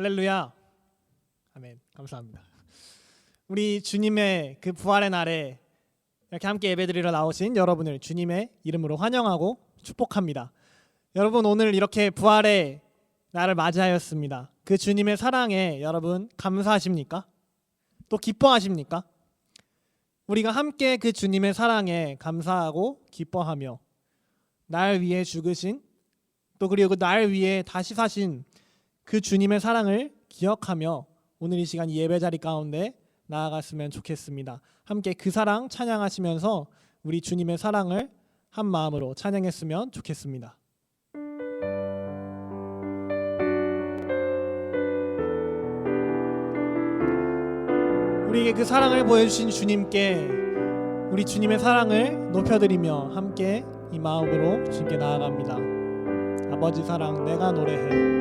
할렐루야. 아멘. 감사합니다. 우리 주님의 그 부활의 날에 이렇게 함께 예배드리러 나오신 여러분을 주님의 이름으로 환영하고 축복합니다. 여러분, 오늘 이렇게 부활의 날을 맞이하였습니다. 그 주님의 사랑에 여러분 감사하십니까? 또 기뻐하십니까? 우리가 함께 그 주님의 사랑에 감사하고 기뻐하며 날 위해 죽으신, 또 그리고 날 위해 다시 사신 그 주님의 사랑을 기억하며 오늘 이 시간 예배 자리 가운데 나아갔으면 좋겠습니다. 함께 그 사랑 찬양하시면서 우리 주님의 사랑을 한 마음으로 찬양했으면 좋겠습니다. 우리에게 그 사랑을 보여주신 주님께 우리 주님의 사랑을 높여드리며 함께 이 마음으로 주님께 나아갑니다. 아버지 사랑 내가 노래해.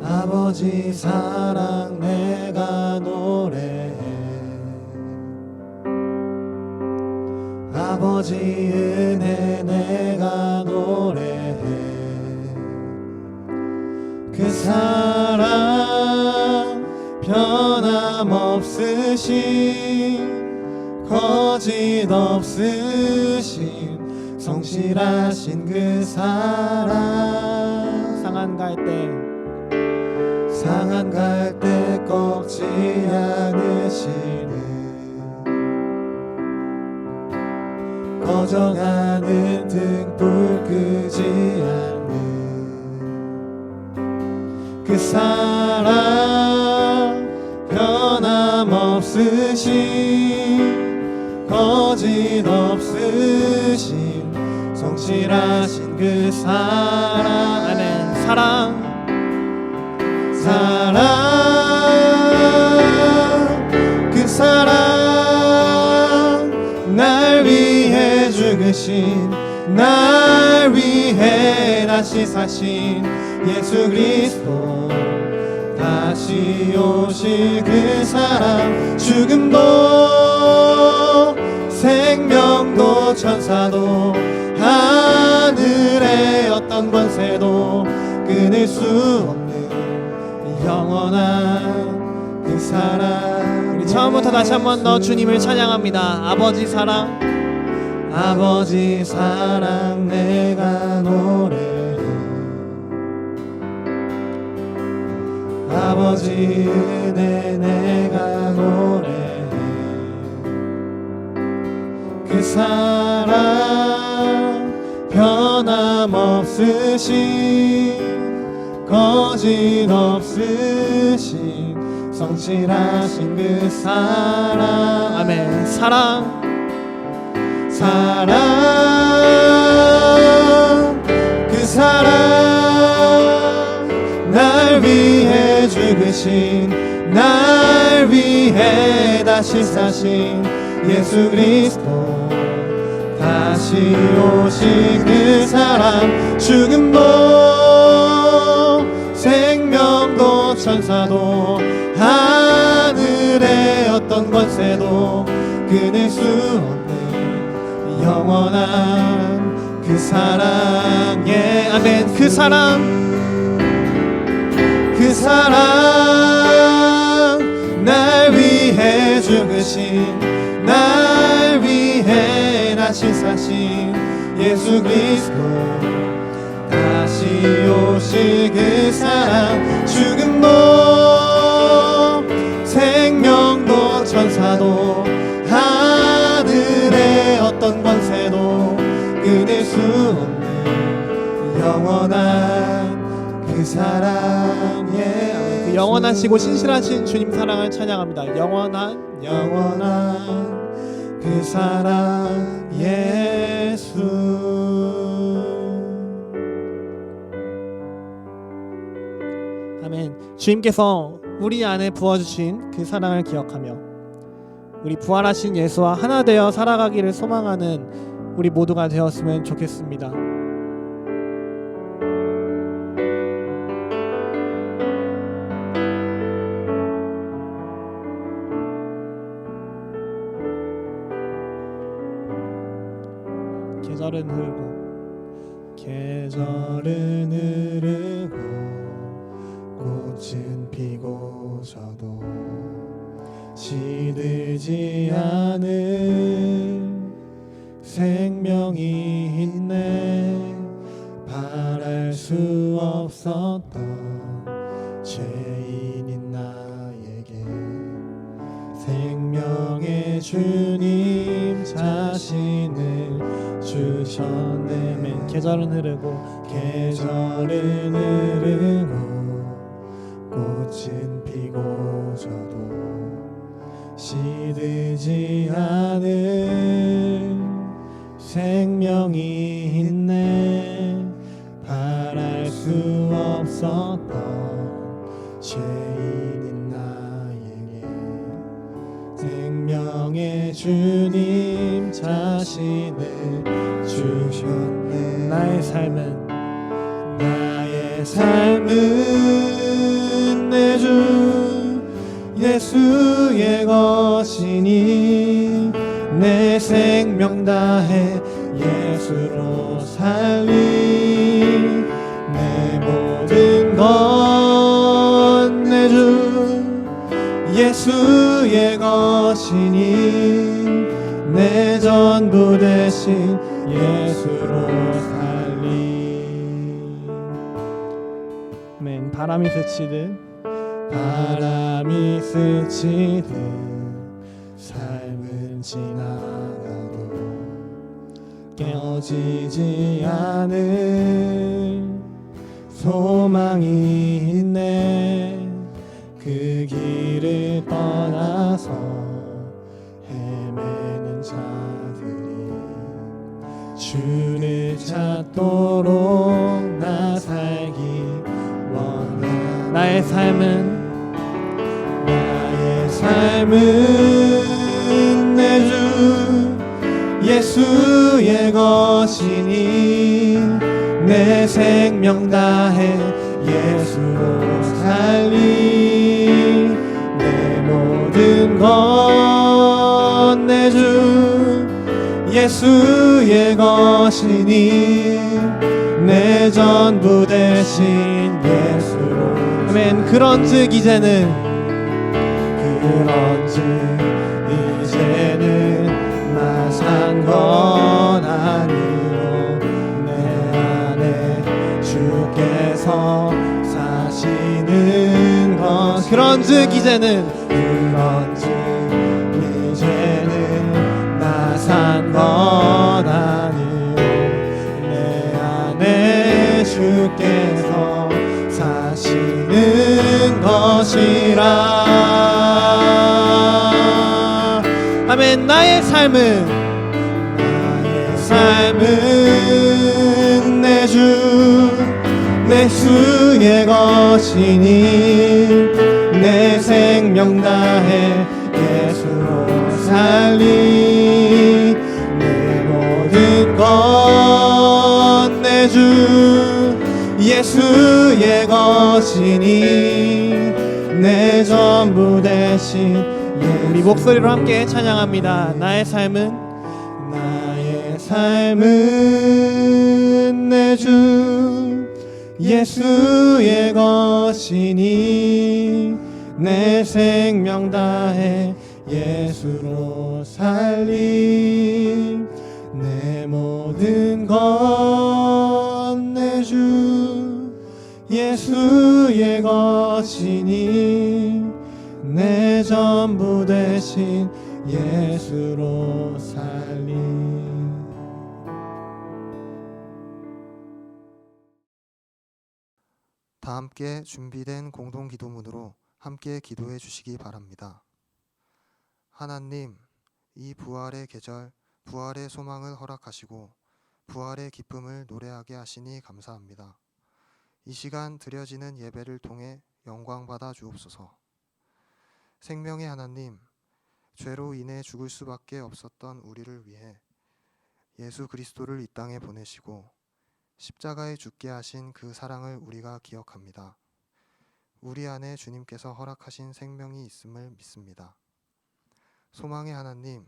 아버지 사랑 내가 노래해. 아버지 은혜 내가 노래해. 그 사랑 변함없으신 거짓 없으신 성실하신 그 사랑 상한 갈 때 꺾지 않으시네. 꺼져가는 등불 끄지 않는 그 사랑 변함없으신 거짓 없으신 성실하신 그 사랑. 아멘. 사랑 그 사랑 날 위해 죽으신, 날 위해 다시 사신 예수 그리스도, 다시 오실 그 사랑. 죽음도 생명도 천사도 하늘의 어떤 권세도 끊을 수 없는 영원한 그 사랑. 우리 처음부터 다시 한번 더 주님을 찬양합니다. 아버지 사랑, 아버지 사랑 내가 노래해. 아버지 은혜 내가 노래해. 그 사랑 변함없으신 거짓 없으신 성실하신 그 사랑. 아멘. 사랑 그 사랑 날 위해 죽으신, 날 위해 다시 사신 예수 그리스도, 다시 오실 그 사랑. 죽음도 생명도 천사도 하늘의 어떤 권세도 끊을 수 없는 영원한 그 사랑. 예, 아멘. 그 사랑 날 위해 죽으신, 날 위해 다시 사신 예수 그리스도, 다시 오실 그 사랑. 죽음도 생명도 천사도 하늘의 어떤 권세도 끊을 수 없는 영원한 그 사랑. 그 영원하시고 신실하신 주님 사랑을 찬양합니다. 영원한 그 사랑 예수. 아멘. 주님께서 우리 안에 부어주신 그 사랑을 기억하며 우리 부활하신 예수와 하나 되어 살아가기를 소망하는 우리 모두가 되었으면 좋겠습니다. 계절은 흐르고 계절은 흐르고 꽃 꽃은 피고 져도 시들지 않은 생명이 있네. 바랄 수 없었던 죄인인 나에게 생명의 주님 자신을 주셨네. 아멘. 계절은 흐르고 계절은 흐르고 꽃은 피고 져도 시들지 않은 생명이 있네. 바랄 수 없었던 죄인인 나에게 생명의 주님 자신을 주셨네. 나의 삶은 내 주 예수의 것이니 내 생명 다해 예수로 살리. 내 모든 것 내 주 예수의 것이니 내 전부 대신 예수로 살리. 아멘. 바람이 스치듯 삶은 지나가도 깨어지지 않은 소망이 있네. 그 길을 떠나서 헤매는 자들이 주를 찾도록 나 살기 원해. 나의 삶은 내 주 예수의 것이니 내 생명 다해 예수로 살리. 내 모든 것 내 주 예수의 것이니 내 전부 대신 예수로. 아멘. 그런즉 이제는 나 산 건 아니요 내 안에 주께서 사시는 것. 그런즉 이제는 나 산 건 아니요 내 안에 주께서 사시는 것이라. 아멘. 나의 삶은 내 주 예수의 것이니 내 생명 다해 예수로 살리. 내 모든 것 내 주 예수의 것이니 내 전부 대신 우리 목소리로 함께 찬양합니다. 나의 삶은 내 주 예수의 것이니 내 생명 다해 예수로 살리. 내 모든 것 내 주 예수의 것이니 내 전부 대신 예수로 살리. 다 함께 준비된 공동 기도문으로 함께 기도해 주시기 바랍니다. 하나님, 이 부활의 계절, 부활의 소망을 허락하시고 부활의 기쁨을 노래하게 하시니 감사합니다. 이 시간 드려지는 예배를 통해 영광 받아 주옵소서. 생명의 하나님, 죄로 인해 죽을 수밖에 없었던 우리를 위해 예수 그리스도를 이 땅에 보내시고 십자가에 죽게 하신 그 사랑을 우리가 기억합니다. 우리 안에 주님께서 허락하신 생명이 있음을 믿습니다. 소망의 하나님,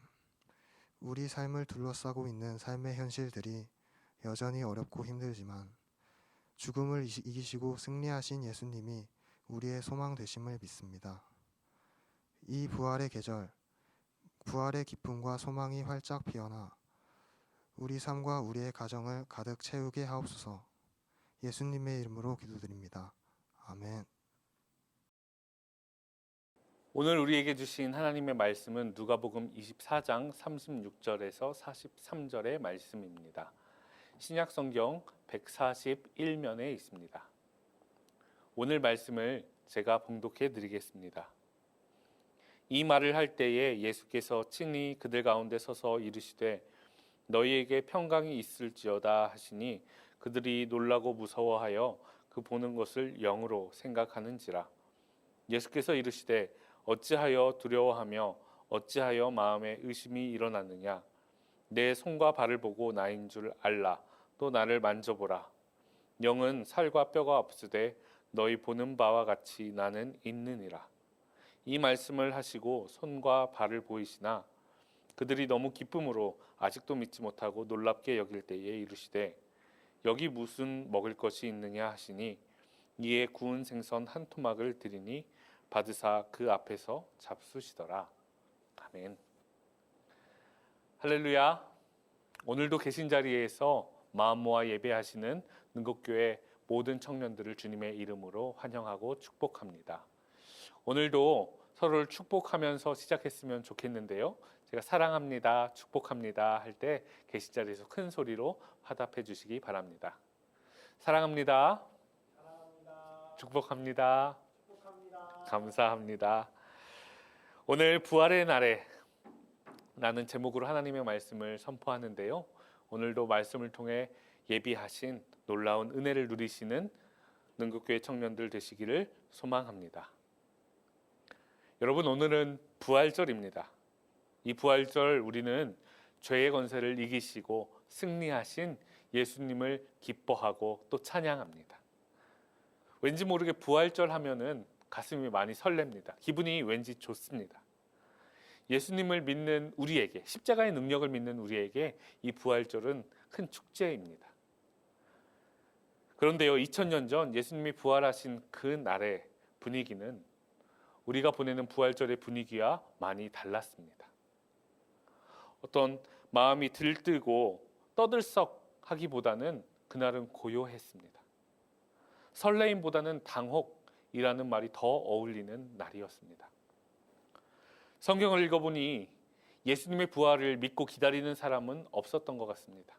우리 삶을 둘러싸고 있는 삶의 현실들이 여전히 어렵고 힘들지만 죽음을 이기시고 승리하신 예수님이 우리의 소망 되심을 믿습니다. 이 부활의 계절, 부활의 기쁨과 소망이 활짝 피어나 우리 삶과 우리의 가정을 가득 채우게 하옵소서. 예수님의 이름으로 기도드립니다. 아멘. 오늘 우리에게 주신 하나님의 말씀은 누가복음 24장 36절에서 43절의 말씀입니다. 신약 성경 141면에 있습니다. 오늘 말씀을 제가 봉독해 드리겠습니다. 이 말을 할 때에 예수께서 친히 그들 가운데 서서 이르시되 너희에게 평강이 있을지어다 하시니 그들이 놀라고 무서워하여 그 보는 것을 영으로 생각하는지라. 예수께서 이르시되 어찌하여 두려워하며 어찌하여 마음에 의심이 일어났느냐. 내 손과 발을 보고 나인 줄 알라. 또 나를 만져보라. 영은 살과 뼈가 없으되 너희 보는 바와 같이 나는 있느니라. 이 말씀을 하시고 손과 발을 보이시나 그들이 너무 기쁨으로 아직도 믿지 못하고 놀랍게 여길 때에 이르시되 여기 무슨 먹을 것이 있느냐 하시니 이에 구운 생선 한 토막을 드리니 받으사 그 앞에서 잡수시더라. 아멘. 할렐루야. 오늘도 계신 자리에서 마음 모아 예배하시는 능곡교회 모든 청년들을 주님의 이름으로 환영하고 축복합니다. 오늘도 서로를 축복하면서 시작했으면 좋겠는데요. 제가 사랑합니다, 축복합니다 할 때 계신 자리에서 큰 소리로 화답해 주시기 바랍니다. 사랑합니다. 축복합니다. 감사합니다. 오늘 부활의 날에 라는 제목으로 하나님의 말씀을 선포하는데요. 오늘도 말씀을 통해 예비하신 놀라운 은혜를 누리시는 능곡교회 청년들 되시기를 소망합니다. 여러분, 오늘은 부활절입니다. 이 부활절 우리는 죄의 권세를 이기시고 승리하신 예수님을 기뻐하고 또 찬양합니다. 왠지 모르게 부활절 하면은 가슴이 많이 설렙니다. 기분이 왠지 좋습니다. 예수님을 믿는 우리에게, 십자가의 능력을 믿는 우리에게 이 부활절은 큰 축제입니다. 그런데요, 2000년 전 예수님이 부활하신 그 날의 분위기는 우리가 보내는 부활절의 분위기와 많이 달랐습니다. 어떤 마음이 들뜨고 떠들썩하기보다는 그날은 고요했습니다. 설레임보다는 당혹이라는 말이 더 어울리는 날이었습니다. 성경을 읽어보니 예수님의 부활을 믿고 기다리는 사람은 없었던 것 같습니다.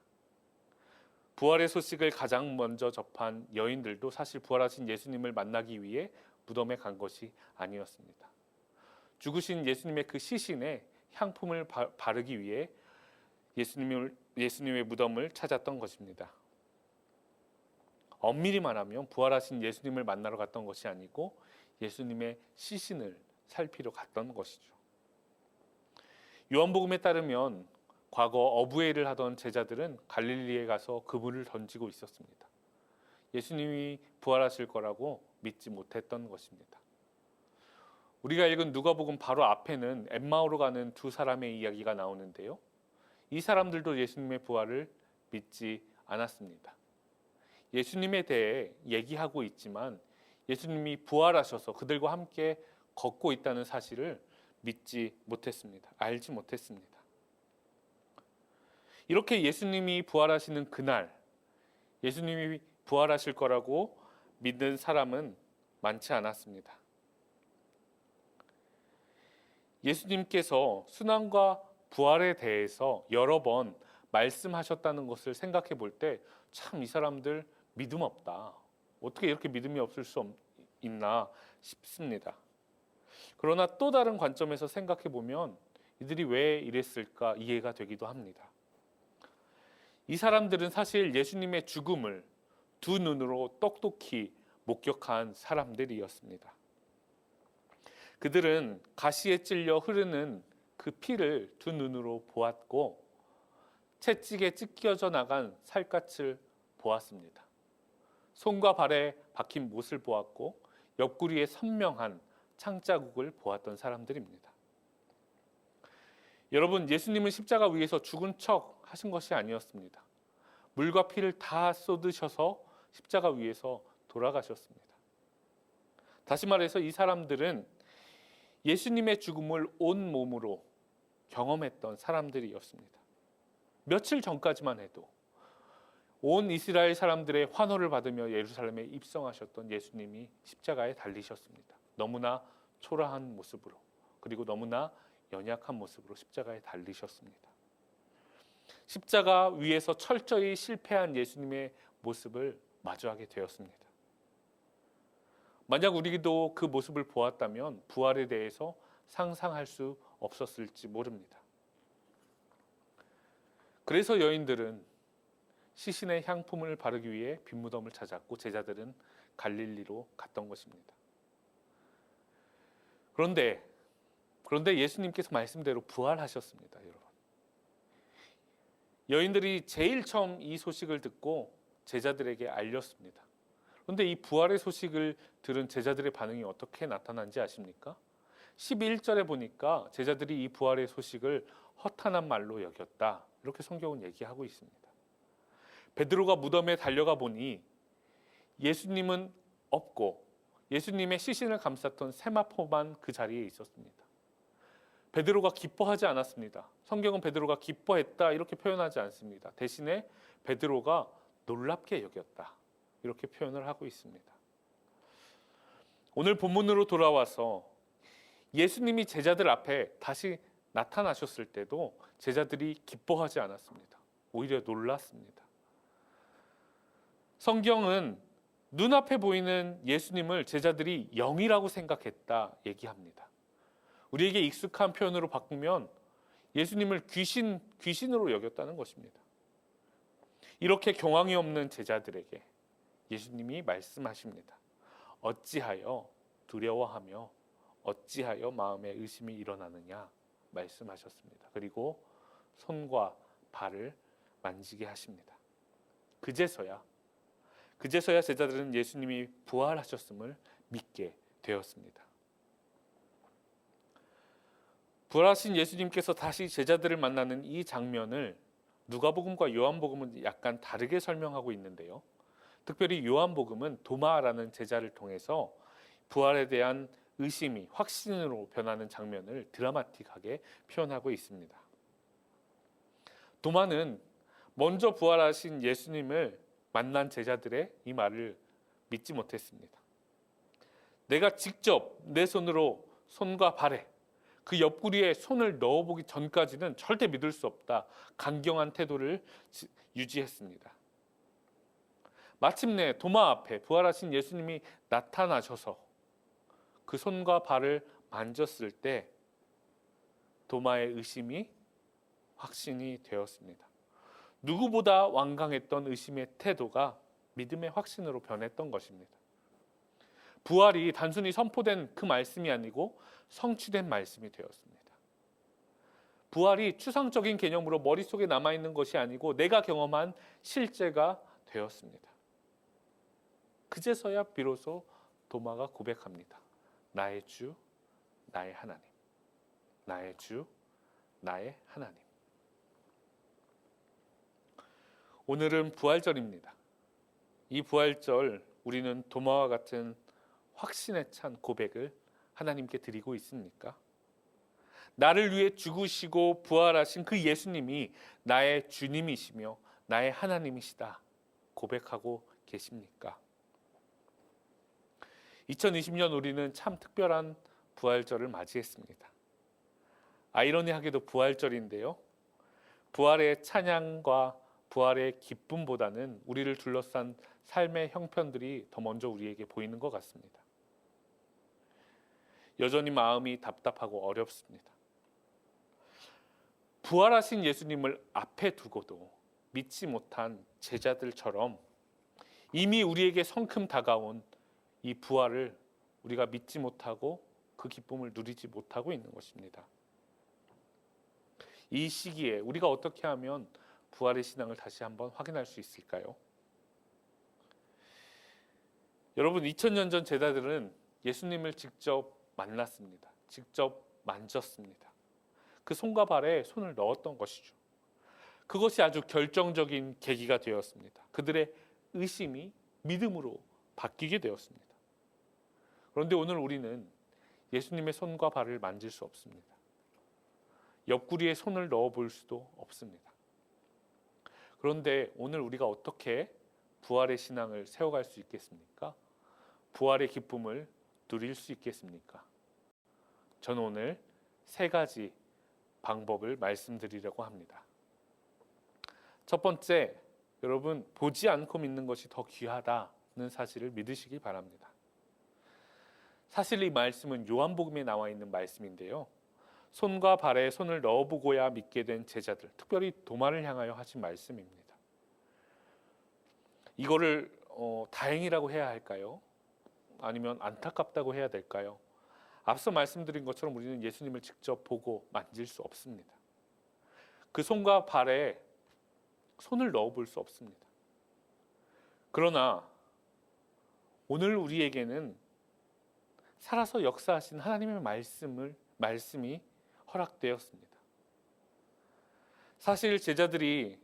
부활의 소식을 가장 먼저 접한 여인들도 사실 부활하신 예수님을 만나기 위해 무덤에 간 것이 아니었습니다. 죽으신 예수님의 그 시신에 향품을 바르기 위해 예수님의 무덤을 찾았던 것입니다. 엄밀히 말하면 부활하신 예수님을 만나러 갔던 것이 아니고 예수님의 시신을 살피러 갔던 것이죠. 요한복음에 따르면 과거 어부회를 하던 제자들은 갈릴리에 가서 그물을 던지고 있었습니다. 예수님이 부활하실 거라고 믿지 못했던 것입니다. 우리가 읽은 누가복음 바로 앞에는 엠마오로 가는 두 사람의 이야기가 나오는데요. 이 사람들도 예수님의 부활을 믿지 않았습니다. 예수님에 대해 얘기하고 있지만 예수님이 부활하셔서 그들과 함께 걷고 있다는 사실을 믿지 못했습니다. 알지 못했습니다. 이렇게 예수님이 부활하시는 그날, 예수님이 부활하실 거라고 믿는 사람은 많지 않았습니다. 예수님께서 순환과 부활에 대해서 여러 번 말씀하셨다는 것을 생각해 볼 때 참 이 사람들 믿음 없다. 어떻게 이렇게 믿음이 없을 수 있나 싶습니다. 그러나 또 다른 관점에서 생각해 보면 이들이 왜 이랬을까 이해가 되기도 합니다. 이 사람들은 사실 예수님의 죽음을 두 눈으로 똑똑히 목격한 사람들이었습니다. 그들은 가시에 찔려 흐르는 그 피를 두 눈으로 보았고 채찍에 찢겨져 나간 살갗을 보았습니다. 손과 발에 박힌 못을 보았고 옆구리에 선명한 창자국을 보았던 사람들입니다. 여러분, 예수님은 십자가 위에서 죽은 척 하신 것이 아니었습니다. 물과 피를 다 쏟으셔서 십자가 위에서 돌아가셨습니다. 다시 말해서 이 사람들은 예수님의 죽음을 온 몸으로 경험했던 사람들이었습니다. 며칠 전까지만 해도 온 이스라엘 사람들의 환호를 받으며 예루살렘에 입성하셨던 예수님이 십자가에 달리셨습니다. 너무나 초라한 모습으로, 그리고 너무나 연약한 모습으로 십자가에 달리셨습니다. 십자가 위에서 철저히 실패한 예수님의 모습을 마주하게 되었습니다. 만약 우리도 그 모습을 보았다면 부활에 대해서 상상할 수 없었을지 모릅니다. 그래서 여인들은 시신의 향품을 바르기 위해 빈무덤을 찾았고 제자들은 갈릴리로 갔던 것입니다. 그런데 예수님께서 말씀대로 부활하셨습니다, 여러분. 여인들이 제일 처음 이 소식을 듣고 제자들에게 알렸습니다. 그런데 이 부활의 소식을 들은 제자들의 반응이 어떻게 나타난지 아십니까? 11절에 보니까 제자들이 이 부활의 소식을 허탄한 말로 여겼다, 이렇게 성경은 얘기하고 있습니다. 베드로가 무덤에 달려가 보니 예수님은 없고 예수님의 시신을 감쌌던 세마포만 그 자리에 있었습니다. 베드로가 기뻐하지 않았습니다. 성경은 베드로가 기뻐했다 이렇게 표현하지 않습니다. 대신에 베드로가 놀랍게 여겼다 이렇게 표현을 하고 있습니다. 오늘 본문으로 돌아와서 예수님이 제자들 앞에 다시 나타나셨을 때도 제자들이 기뻐하지 않았습니다. 오히려 놀랐습니다. 성경은 눈앞에 보이는 예수님을 제자들이 영이라고 생각했다 얘기합니다. 우리에게 익숙한 표현으로 바꾸면 예수님을 귀신으로 여겼다는 것입니다. 이렇게 경황이 없는 제자들에게 예수님이 말씀하십니다. 어찌하여 두려워하며 어찌하여 마음에 의심이 일어나느냐 말씀하셨습니다. 그리고 손과 발을 만지게 하십니다. 그제서야 제자들은 예수님이 부활하셨음을 믿게 되었습니다. 부활하신 예수님께서 다시 제자들을 만나는 이 장면을 누가복음과 요한복음은 약간 다르게 설명하고 있는데요. 특별히 요한복음은 도마라는 제자를 통해서 부활에 대한 의심이 확신으로 변하는 장면을 드라마틱하게 표현하고 있습니다. 도마는 먼저 부활하신 예수님을 만난 제자들의 이 말을 믿지 못했습니다. 내가 직접 내 손으로 손과 발에 그 옆구리에 손을 넣어보기 전까지는 절대 믿을 수 없다. 강경한 태도를 유지했습니다. 마침내 도마 앞에 부활하신 예수님이 나타나셔서 그 손과 발을 만졌을 때 도마의 의심이 확신이 되었습니다. 누구보다 완강했던 의심의 태도가 믿음의 확신으로 변했던 것입니다. 부활이 단순히 선포된 그 말씀이 아니고 성취된 말씀이 되었습니다. 부활이 추상적인 개념으로 머릿속에 남아있는 것이 아니고 내가 경험한 실제가 되었습니다. 그제서야 비로소 도마가 고백합니다. 나의 주, 나의 하나님. 나의 주, 나의 하나님. 오늘은 부활절입니다. 이 부활절 우리는 도마와 같은 확신에 찬 고백을 하나님께 드리고 있습니까? 나를 위해 죽으시고 부활하신 그 예수님이 나의 주님이시며 나의 하나님이시다 고백하고 계십니까? 2020년 우리는 참 특별한 부활절을 맞이했습니다. 아이러니하게도 부활절인데요. 부활의 찬양과 부활의 기쁨보다는 우리를 둘러싼 삶의 형편들이 더 먼저 우리에게 보이는 것 같습니다. 여전히 마음이 답답하고 어렵습니다. 부활하신 예수님을 앞에 두고도 믿지 못한 제자들처럼 이미 우리에게 성큼 다가온 이 부활을 우리가 믿지 못하고 그 기쁨을 누리지 못하고 있는 것입니다. 이 시기에 우리가 어떻게 하면 부활의 신앙을 다시 한번 확인할 수 있을까요? 여러분, 2000년 전 제자들은 예수님을 직접 만났습니다. 직접 만졌습니다. 그 손과 발에 손을 넣었던 것이죠. 그것이 아주 결정적인 계기가 되었습니다. 그들의 의심이 믿음으로 바뀌게 되었습니다. 그런데 오늘 우리는 예수님의 손과 발을 만질 수 없습니다. 옆구리에 손을 넣어볼 수도 없습니다. 그런데 오늘 우리가 어떻게 부활의 신앙을 세워갈 수 있겠습니까? 부활의 기쁨을 누릴 수 있겠습니까? 저는 오늘 3가지 방법을 말씀드리려고 합니다. 첫 번째, 여러분, 보지 않고 믿는 것이 더 귀하다는 사실을 믿으시기 바랍니다. 사실 이 말씀은 요한복음에 나와 있는 말씀인데요. 손과 발에 손을 넣어보고야 믿게 된 제자들, 특별히 도마를 향하여 하신 말씀입니다. 이거를 다행이라고 해야 할까요? 아니면 안타깝다고 해야 될까요? 앞서 말씀드린 것처럼 우리는 예수님을 직접 보고 만질 수 없습니다. 그 손과 발에 손을 넣어볼 수 없습니다. 그러나 오늘 우리에게는 살아서 역사하신 하나님의 말씀이 허락되었습니다. 사실 제자들이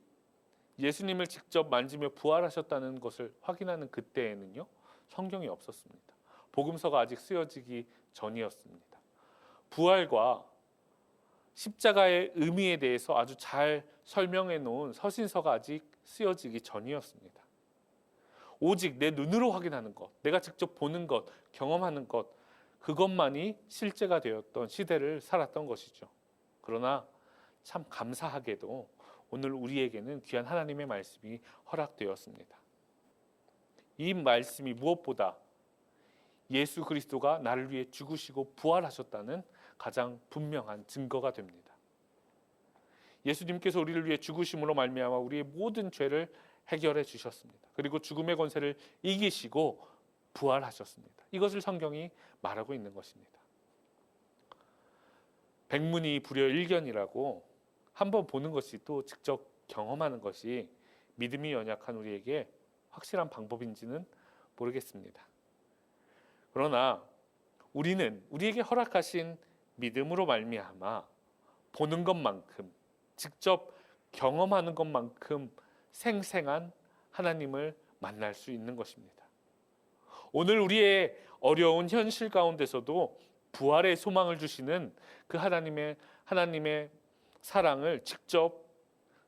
예수님을 직접 만지며 부활하셨다는 것을 확인하는 그때에는요, 성경이 없었습니다. 복음서가 아직 쓰여지기 전이었습니다. 부활과 십자가의 의미에 대해서 아주 잘 설명해 놓은 서신서가 아직 쓰여지기 전이었습니다. 오직 내 눈으로 확인하는 것, 내가 직접 보는 것, 경험하는 것, 그것만이 실제가 되었던 시대를 살았던 것이죠. 그러나 참 감사하게도 오늘 우리에게는 귀한 하나님의 말씀이 허락되었습니다. 이 말씀이 무엇보다 예수 그리스도가 나를 위해 죽으시고 부활하셨다는 가장 분명한 증거가 됩니다. 예수님께서 우리를 위해 죽으심으로 말미암아 우리의 모든 죄를 해결해 주셨습니다. 그리고 죽음의 권세를 이기시고 부활하셨습니다. 이것을 성경이 말하고 있는 것입니다. 백문이 불여일견이라고 한번 보는 것이 또 직접 경험하는 것이 믿음이 연약한 우리에게 확실한 방법인지는 모르겠습니다. 그러나 우리는 우리에게 허락하신 믿음으로 말미암아 보는 것만큼, 직접 경험하는 것만큼 생생한 하나님을 만날 수 있는 것입니다. 오늘 우리의 어려운 현실 가운데서도 부활의 소망을 주시는 그 하나님의 사랑을 직접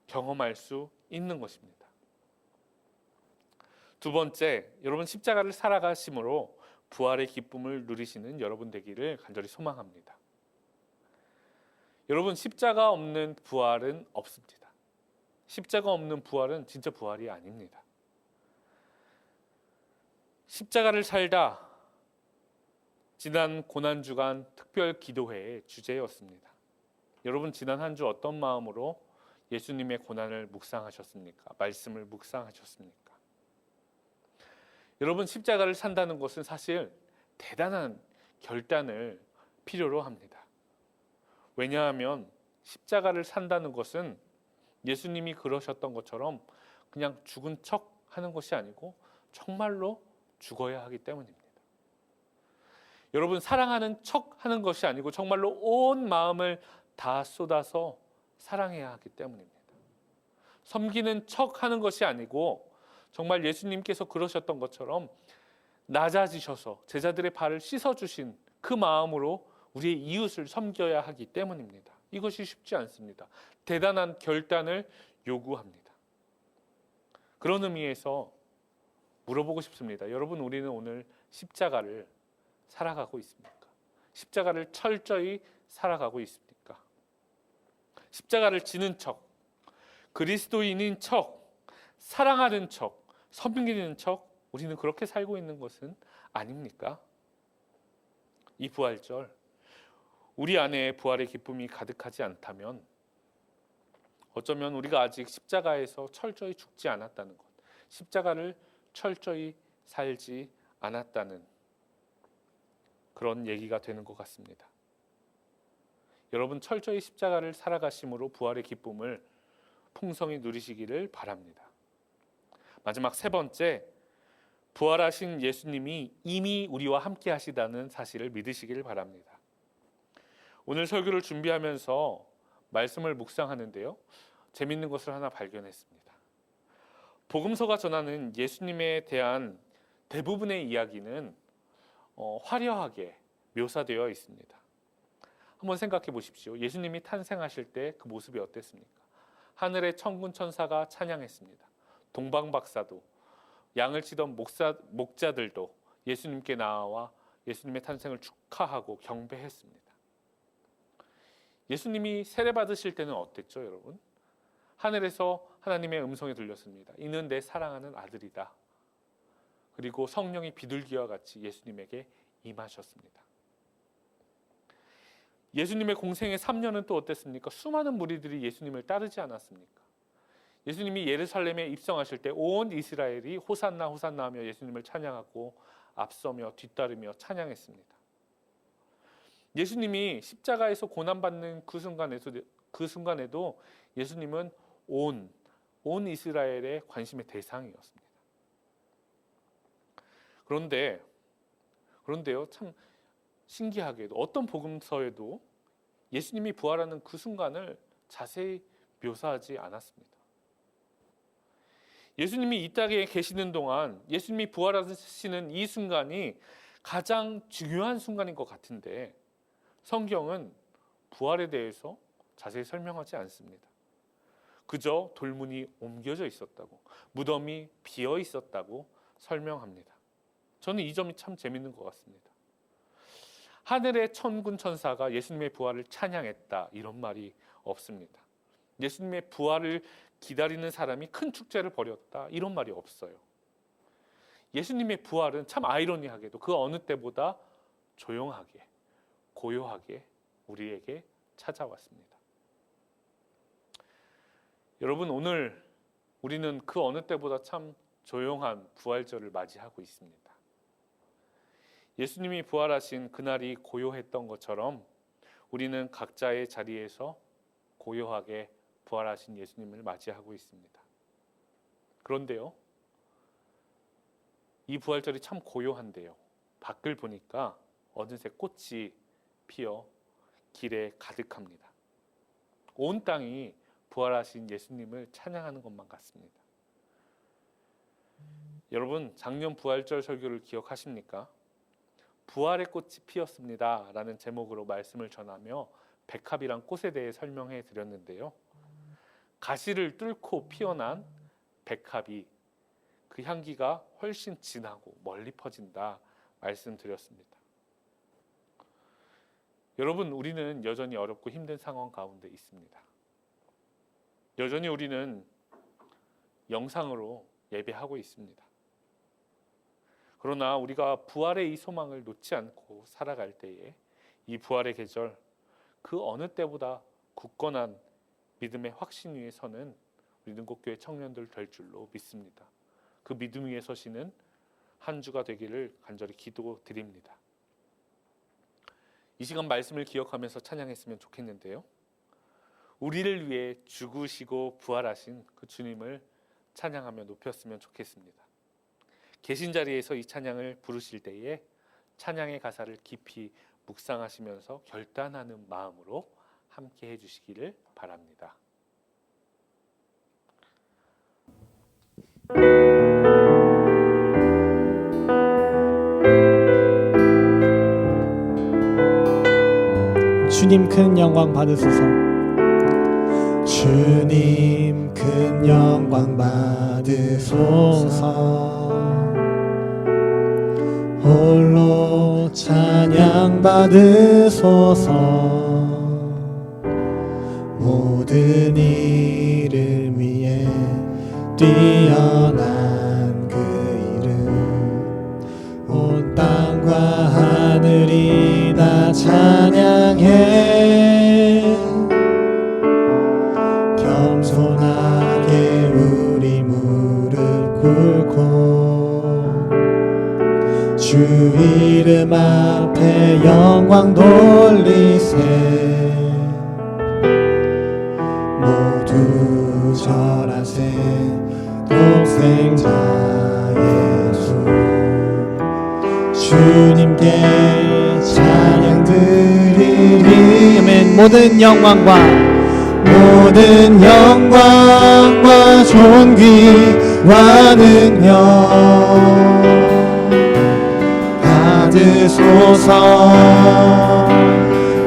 경험할 수 있는 것입니다. 두 번째, 여러분 십자가를 살아가심으로 부활의 기쁨을 누리시는 여러분 되기를 간절히 소망합니다. 여러분, 십자가 없는 부활은 없습니다. 십자가 없는 부활은 진짜 부활이 아닙니다. 십자가를 살다, 지난 고난주간 특별 기도회의 주제였습니다. 여러분, 지난 한 주 어떤 마음으로 예수님의 고난을 묵상하셨습니까? 말씀을 묵상하셨습니까? 여러분, 십자가를 산다는 것은 사실 대단한 결단을 필요로 합니다. 왜냐하면 십자가를 산다는 것은 예수님이 그러셨던 것처럼 그냥 죽은 척 하는 것이 아니고 정말로 죽어야 하기 때문입니다. 여러분, 사랑하는 척 하는 것이 아니고 정말로 온 마음을 다 쏟아서 사랑해야 하기 때문입니다. 섬기는 척 하는 것이 아니고 정말 예수님께서 그러셨던 것처럼 낮아지셔서 제자들의 발을 씻어주신 그 마음으로 우리의 이웃을 섬겨야 하기 때문입니다. 이것이 쉽지 않습니다. 대단한 결단을 요구합니다. 그런 의미에서 물어보고 싶습니다. 여러분, 우리는 오늘 십자가를 살아가고 있습니까? 십자가를 철저히 살아가고 있습니까? 십자가를 지는 척, 그리스도인인 척, 사랑하는 척, 섬기는 척, 우리는 그렇게 살고 있는 것은 아닙니까? 이 부활절, 우리 안에 부활의 기쁨이 가득하지 않다면 어쩌면 우리가 아직 십자가에서 철저히 죽지 않았다는 것, 십자가를 철저히 살지 않았다는 그런 얘기가 되는 것 같습니다. 여러분, 철저히 십자가를 살아가심으로 부활의 기쁨을 풍성히 누리시기를 바랍니다. 마지막 세 번째, 부활하신 예수님이 이미 우리와 함께 하시다는 사실을 믿으시기를 바랍니다. 오늘 설교를 준비하면서 말씀을 묵상하는데요, 재밌는 것을 하나 발견했습니다. 복음서가 전하는 예수님에 대한 대부분의 이야기는 화려하게 묘사되어 있습니다. 한번 생각해 보십시오. 예수님이 탄생하실 때 그 모습이 어땠습니까? 하늘의 천군 천사가 찬양했습니다. 동방박사도, 양을 치던 목자들도 예수님께 나와 예수님의 탄생을 축하하고 경배했습니다. 예수님이 세례받으실 때는 어땠죠, 여러분? 하늘에서 하나님의 음성이 들렸습니다. 이는 내 사랑하는 아들이다. 그리고 성령이 비둘기와 같이 예수님에게 임하셨습니다. 예수님의 공생의 3년은 또 어땠습니까? 수많은 무리들이 예수님을 따르지 않았습니까? 예수님이 예루살렘에 입성하실 때 온 이스라엘이 호산나 호산나 하며 예수님을 찬양하고 앞서며 뒤따르며 찬양했습니다. 예수님이 십자가에서 고난받는 그 순간에도 예수님은 온 이스라엘의 관심의 대상이었습니다. 그런데요, 참 신기하게도 어떤 복음서에도 예수님이 부활하는 그 순간을 자세히 묘사하지 않았습니다. 예수님이 이 땅에 계시는 동안 예수님이 부활하시는 이 순간이 가장 중요한 순간인 것 같은데 성경은 부활에 대해서 자세히 설명하지 않습니다. 그저 돌문이 옮겨져 있었다고, 무덤이 비어 있었다고 설명합니다. 저는 이 점이 참 재밌는 것 같습니다. 하늘의 천군 천사가 예수님의 부활을 찬양했다, 이런 말이 없습니다. 예수님의 부활을 기다리는 사람이 큰 축제를 벌였다, 이런 말이 없어요. 예수님의 부활은 참 아이러니하게도 그 어느 때보다 조용하게, 고요하게 우리에게 찾아왔습니다. 여러분, 오늘 우리는 그 어느 때보다 참 조용한 부활절을 맞이하고 있습니다. 예수님이 부활하신 그날이 고요했던 것처럼 우리는 각자의 자리에서 고요하게 부활하신 예수님을 맞이하고 있습니다. 그런데요, 이 부활절이 참 고요한데요, 밖을 보니까 어느새 꽃이 피어 길에 가득합니다. 온 땅이 부활하신 예수님을 찬양하는 것만 같습니다. 여러분, 작년 부활절 설교를 기억하십니까? 부활의 꽃이 피었습니다 라는 제목으로 말씀을 전하며 백합이란 꽃에 대해 설명해 드렸는데요, 가시를 뚫고 피어난 백합이 그 향기가 훨씬 진하고 멀리 퍼진다 말씀드렸습니다. 여러분, 우리는 여전히 어렵고 힘든 상황 가운데 있습니다. 여전히 우리는 영상으로 예배하고 있습니다. 그러나 우리가 부활의 이 소망을 놓지 않고 살아갈 때에 이 부활의 계절, 그 어느 때보다 굳건한 믿음의 확신 위에 서는 우리 능곡교회 청년들 될 줄로 믿습니다. 그 믿음 위에 서시는 한 주가 되기를 간절히 기도드립니다. 이 시간 말씀을 기억하면서 찬양했으면 좋겠는데요, 우리를 위해 죽으시고 부활하신 그 주님을 찬양하며 높였으면 좋겠습니다. 계신 자리에서 이 찬양을 부르실 때에 찬양의 가사를 깊이 묵상하시면서 결단하는 마음으로 함께 해주시기를 바랍니다. 주님 큰 영광 받으소서. 주님 큰 영광 받으소서. 홀로 찬양 받으소서. 모든 이름 위에 뛰어난 그 이름, 온 땅과 하늘이 다 찬양해. 겸손하게 우리 무릎 꿇고 주 이름 앞에 영광 돌리세. 모두 절하세. 독생자 예수 주님께 찬양 드리리. 아멘. 모든 영광과 존귀와 능력 받으소서. 받으소서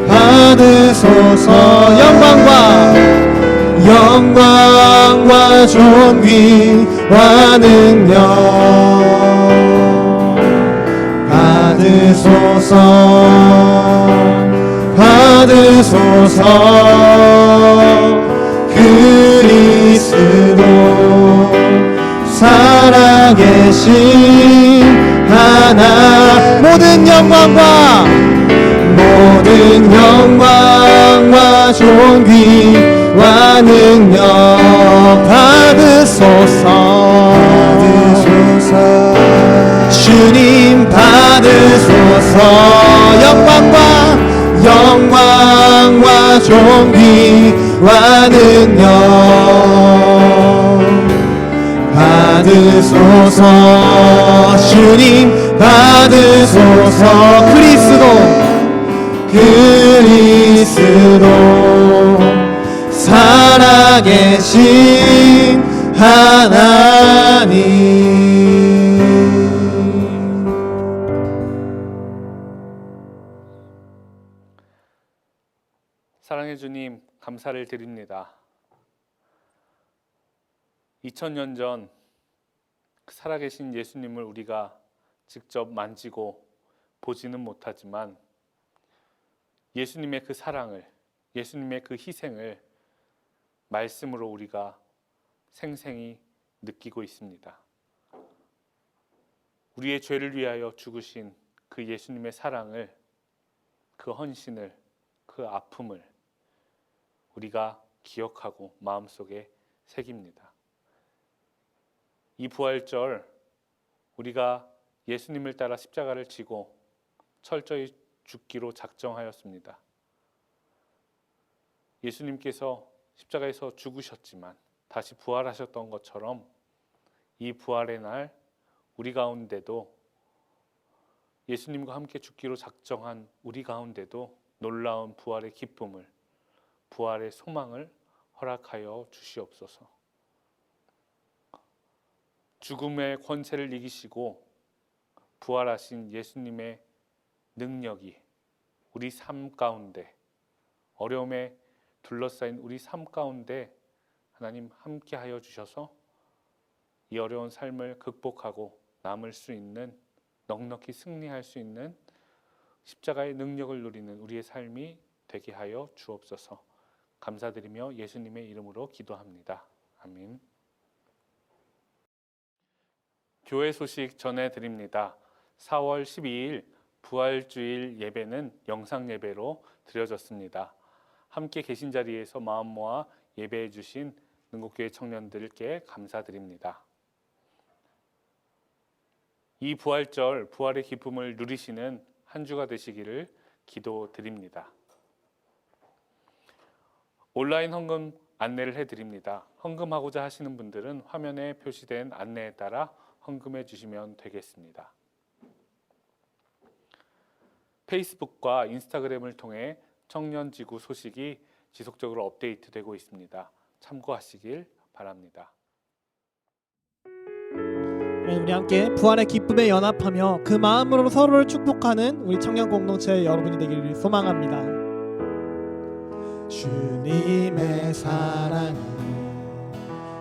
받으소서 영광과 존귀와 능력 받으소서 받으소서 그리스도 살아계신 하나 모든 영광과 존귀와 능력 받으소서 주님 받으소서 영광과 존귀와 능력 받으소서 주님 받으소서 그리스도 살아계신 하나님. 사랑의 주님, 감사를 드립니다. 2000년 전 그 살아계신 예수님을 우리가 직접 만지고 보지는 못하지만 예수님의 그 사랑을, 예수님의 그 희생을 말씀으로 우리가 생생히 느끼고 있습니다. 우리의 죄를 위하여 죽으신 그 예수님의 사랑을, 그 헌신을, 그 아픔을 우리가 기억하고 마음속에 새깁니다. 이 부활절 우리가 예수님을 따라 십자가를 지고 철저히 죽기로 작정하였습니다. 예수님께서 십자가에서 죽으셨지만 다시 부활하셨던 것처럼 이 부활의 날 우리 가운데도 예수님과 함께 죽기로 작정한 우리 가운데도 놀라운 부활의 기쁨을, 부활의 소망을 허락하여 주시옵소서. 죽음의 권세를 이기시고 부활하신 예수님의 능력이 우리 삶 가운데, 어려움에 둘러싸인 우리 삶 가운데 하나님 함께하여 주셔서 이 어려운 삶을 극복하고 남을 수 있는, 넉넉히 승리할 수 있는 십자가의 능력을 누리는 우리의 삶이 되게 하여 주옵소서. 감사드리며 예수님의 이름으로 기도합니다. 아멘. 교회 소식 전해드립니다. 4월 12일 부활주일 예배는 영상 예배로 드려졌습니다. 함께 계신 자리에서 마음 모아 예배해 주신 능곡교회 청년들께 감사드립니다. 이 부활절, 부활의 기쁨을 누리시는 한 주가 되시기를 기도드립니다. 온라인 헌금 안내를 해드립니다. 헌금하고자 하시는 분들은 화면에 표시된 안내에 따라 헌금해 주시면 되겠습니다. 페이스북과 인스타그램을 통해 청년지구 소식이 지속적으로 업데이트되고 있습니다. 참고하시길 바랍니다. 우리 함께 부활의 기쁨에 연합하며 그 마음으로 서로를 축복하는 우리 청년 공동체 여러분이 되기를 소망합니다. 주님의 사랑,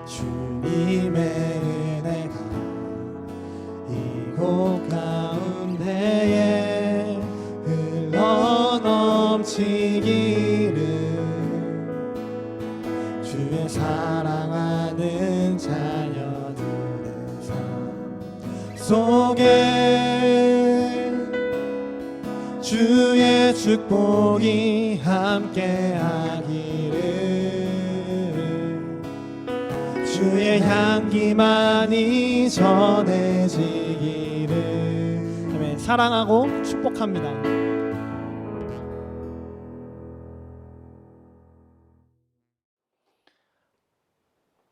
주님의 은혜가 이곳 가운데에 흘러넘치기를 주의 사랑하는 자녀들의 삶 속에 주의 축복이 함께하기를 주의 향기만이 전해지기를 아멘. 사랑하고 축복합니다.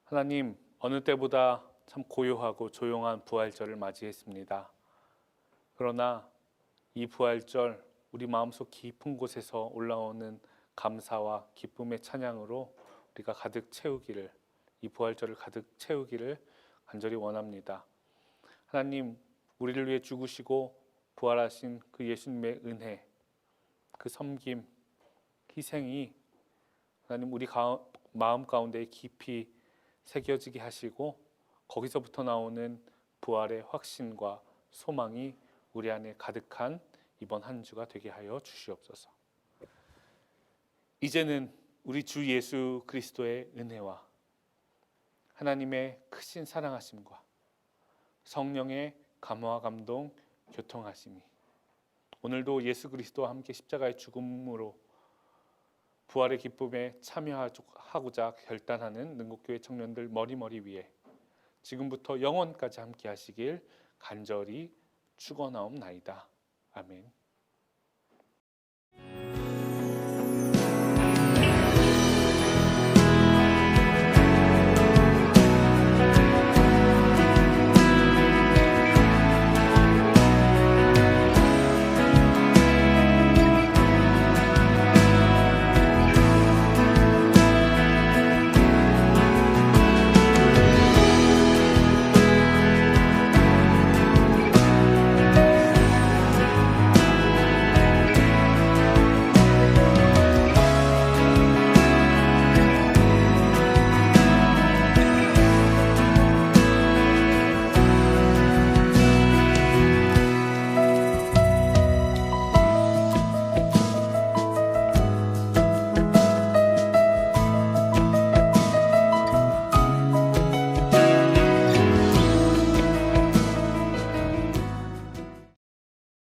하나님, 어느 때보다 참 고요하고 조용한 부활절을 맞이했습니다. 그러나 이 부활절 우리 마음속 깊은 곳에서 올라오는 감사와 기쁨의 찬양으로 우리가 가득 채우기를, 이 부활절을 가득 채우기를 간절히 원합니다. 하나님, 우리를 위해 죽으시고 부활하신 그 예수님의 은혜, 그 섬김, 희생이 하나님 우리 마음 가운데 깊이 새겨지게 하시고 거기서부터 나오는 부활의 확신과 소망이 우리 안에 가득한 이번 한 주가 되게 하여 주시옵소서. 이제는 우리 주 예수 그리스도의 은혜와 하나님의 크신 사랑하심과 성령의 감화 감동 교통하심이 오늘도 예수 그리스도와 함께 십자가의 죽음으로 부활의 기쁨에 참여하고자 결단하는 능곡교회 청년들 머리머리 위에 지금부터 영원까지 함께 하시길 간절히 축원하옵나이다. 아멘.